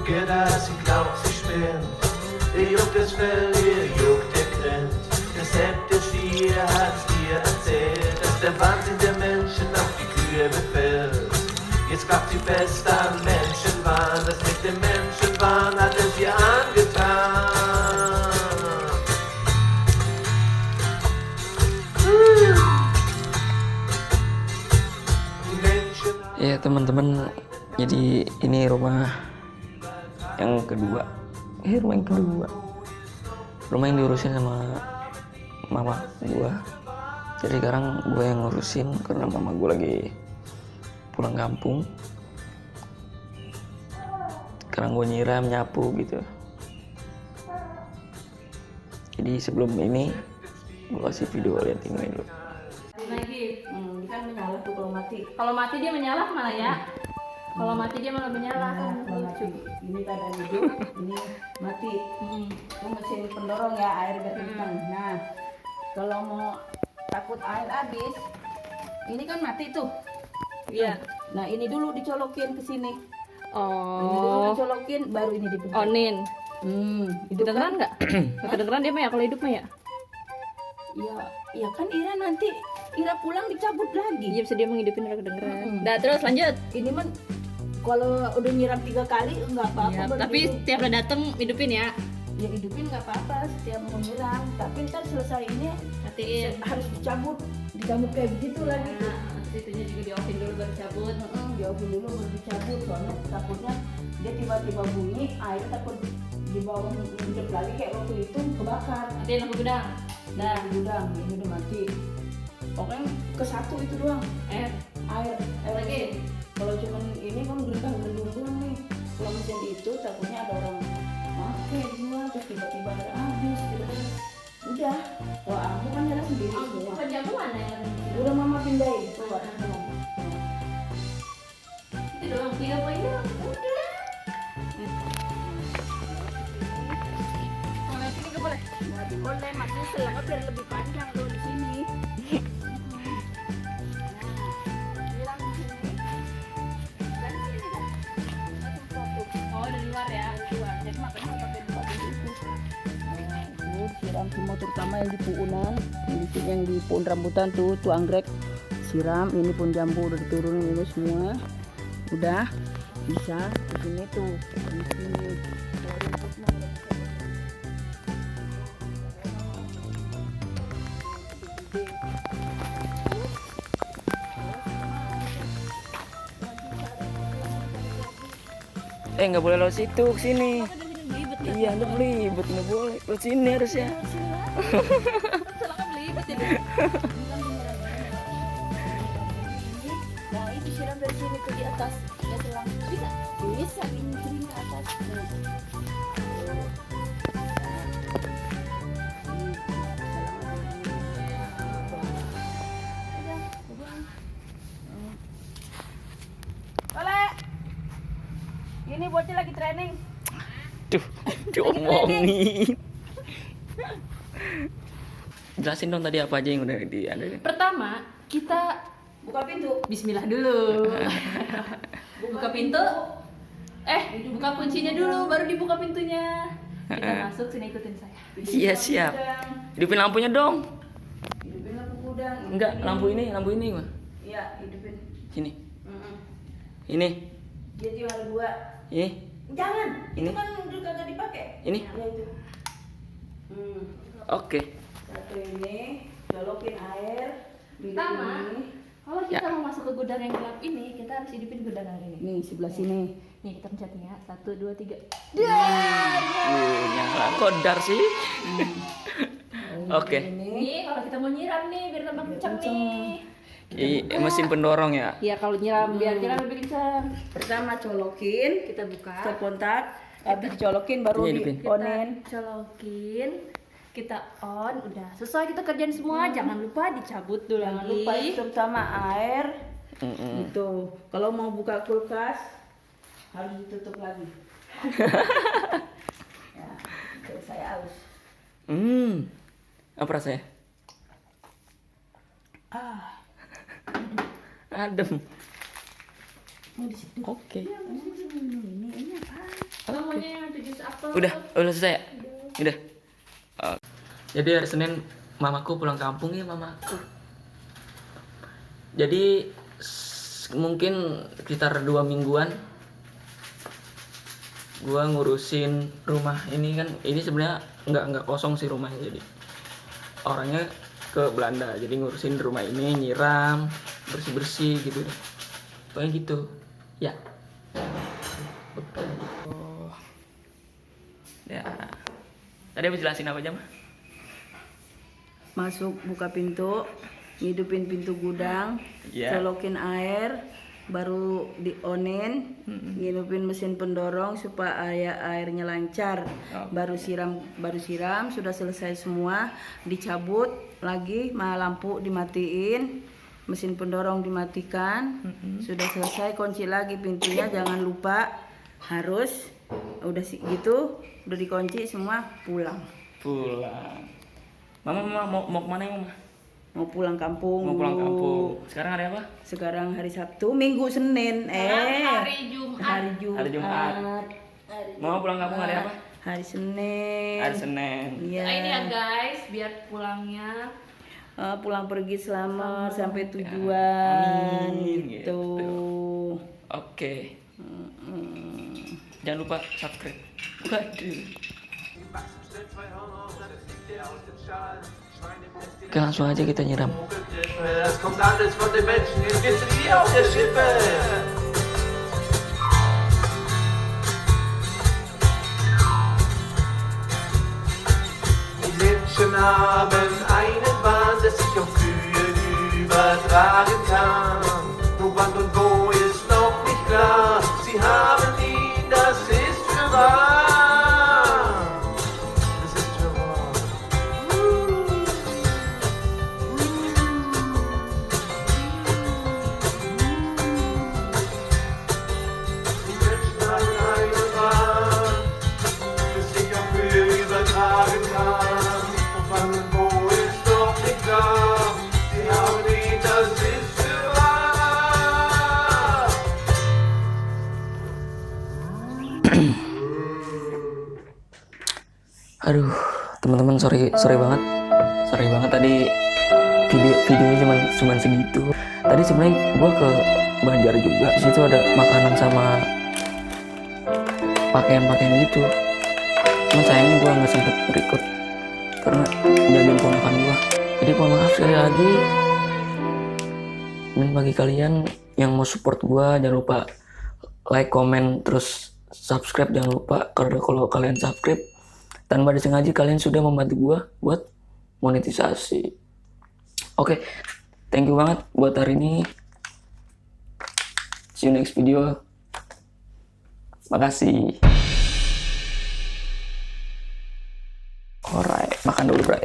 ihr das, ich glaub, sie spinnt. Ihr juckt das Fell, ihr juckt der Grind. Das Hemd der Stier hat's ihr erzählt, dass der Wahnsinn der Menschen auf die Kühe befällt. Jetzt glaubt sie fest an Menschenwahn, das mit dem Menschenwahn hat es ihr angetan. Ya teman-teman, jadi ini rumah yang kedua. Rumah yang diurusin sama mama gua. Jadi sekarang gue yang ngurusin karena mama gue lagi pulang kampung. Sekarang gue nyiram, nyapu gitu. Jadi sebelum ini gue kasih video, lihat ini dulu. Lagi, dia kan menyala tuh kalau mati. Kalau mati dia menyala malah ya. Kalau mati dia malah menyala kan. Kalau mati, ini keadaan hidup, ini mati. Itu mesin pendorong ya, air biar kencang. Nah, kalau mau takut air habis, ini kan mati tuh. Iya. Nah, ini dulu dicolokin ke sini. Ini dulu Oh, dicolokin, baru ini dipencet. onin. Itu Kedengeran nggak? Nggak kedengeran dia mah ya kalau hidup mah ya. Ya kan Ira nanti Ira pulang dicabut lagi. Iya bisa dia menghidupin udah kedengeran. Nah terus lanjut. Ini man kalau udah nyiram 3 kali nggak apa-apa. Ya, baru tapi hidup. setiap udah dateng hidupin ya. Ya hidupin nggak apa-apa setiap mau nyiram. Tapi ntar selesai ini Matiin. harus dicabut kayak begitu lagi. Nah, itunya juga di offin dulu baru cabut. Jauhin dulu baru dicabut, soalnya takutnya dia tiba-tiba bunyi, air takut di bawah hidup lagi kayak waktu itu kebakar. Matiin lampu gudang. Nah, di gudang ini udah mati. Pokoknya ke satu itu doang. Air. Air Lagi. Kalau cuman ini kan gendung doang nih. Kalau mesin itu takutnya ada orang pakai di luar terus tiba-tiba ada habis gitu kan. Udah, kalau aku kan nyala sendiri semua. Penjamu mana yang Udah mama pindahin keluar. itu doang? 3 poin doang. Udah. Kalau yang sini nggak boleh. Nggak boleh, makanya selangnya biar lebih panjang kalau di sini. Bilang di sini. Dan di sini kan. Langsung fokus. Oh dari luar ya. Keluar. Jadi makanya pakai dua pintu itu. Nah, itu siram semua terutama yang di puunan, yang di pohon rambutan tuh anggrek. Siram, ini pun jambu udah diturunin ini semua. Udah bisa di sini tuh. Di sini. Nggak boleh lewat situ, kesini. Iya, nggak belibet, nggak boleh. Lewat sini harusnya. Selangnya belibet ya. Nah itu siram dari sini ke di atas ya selang bisa ini sini ke atas. Oleh, ini bocil lagi training. Duh, diomongin. Jelasin dong tadi apa aja yang udah diadain. Pertama kita Buka pintu. Bismillah dulu. Buka pintu. Buka kuncinya dulu, baru dibuka pintunya. Kita masuk, sini ikutin saya. Iya, siap. Hidupin lampunya dong. Hidupin lampu gudang. Enggak, lampu ini mah. Iya, hidupin. Sini. Ini. Dia jual 2. Ini. Jangan. Ini? Itu kan udah kagak dipakai. Ini. Ya itu. Oke. Satu ini colokin air. Pertama, Ini. kalau kita mau masuk ke gudang yang gelap ini, kita harus hidupin gudang yang ini. Nih sebelah sini. Nih kita pencet nih ya, 1, 2, 3. Nyala kodar sih. Oke. Ini. Nih kalau kita mau nyiram nih, biar tambah kenceng nih. Mesin pendorong ya. Iya kalau nyiram, biar nyiram lebih kenceng. Pertama colokin, Kita buka. stop kontak. Habis dicolokin baru Ini di hidupin. onin. Colokin, kita on, udah selesai kita kerjaan semua. Jangan lupa dicabut dulu Jangan lagi. lupa terutama air. Itu. Kalau mau buka kulkas harus ditutup lagi. Ya, itu saya haus. Apa rasanya? Adem. Mau di situ. Oke. Ini apa? Kamu Udah selesai ya? Udah. Jadi hari Senin mamaku pulang kampung ya mamaku. Jadi mungkin sekitar 2 mingguan gua ngurusin rumah ini kan. Ini sebenarnya nggak kosong sih rumahnya, jadi orangnya ke Belanda, jadi ngurusin rumah ini, nyiram, bersih gitu deh. Pokoknya gitu ya. Ya tadi aku jelasin apa aja mah? Masuk, buka pintu, ngidupin pintu gudang, colokin air, baru dionin, ngidupin mesin pendorong supaya airnya lancar. Baru siram, sudah selesai semua, dicabut lagi, lampu dimatiin, mesin pendorong dimatikan, sudah selesai, kunci lagi pintunya, jangan lupa harus udah gitu, udah dikunci semua, pulang. Mama mau kemana ya mama? Mau pulang kampung. Mau pulang kampung. Sekarang hari apa? Sekarang hari Sabtu, Minggu, Senin. Hari Jumat. Hari Jumat. Mau pulang kampung hari apa? Hari Senin. Hari Senin. Iya. Ini ya guys, biar pulangnya pulang pergi selamat sampai tujuan. Amin, gitu. Oke. Jangan lupa subscribe. Waduh. Oke, langsung aja kita nyiram. Das kommt alles von den Menschen in Witze wie auf der Schippe. Die Menschen haben einen Wahn, der sich auf Kühe übertragen kann. Nur wann und wo ist noch nicht klar. Sie haben ihn, das ist für wahr. Das ist für wahr. Die Menschen haben einen Wahn, der sich auf Kühe übertragen kann. Und wann und wo ist noch nicht klar. Sie haben ihn, das ist für wahr. Aduh, teman-teman sorry banget tadi videonya cuman segitu. Tadi sebenarnya gua ke Banjar juga, di situ ada makanan sama pakaian gitu. Cuma sayangnya gua nggak sempet record karena jagain ponakan gua. Jadi mohon maaf sekali lagi. Dan bagi kalian yang mau support gua, jangan lupa like, comment, terus subscribe jangan lupa. Karena kalau kalian subscribe tanpa disengaja kalian sudah membantu gua buat monetisasi. Oke, thank you banget buat hari ini. See you next video. Makasih. Alright, makan dulu, bray.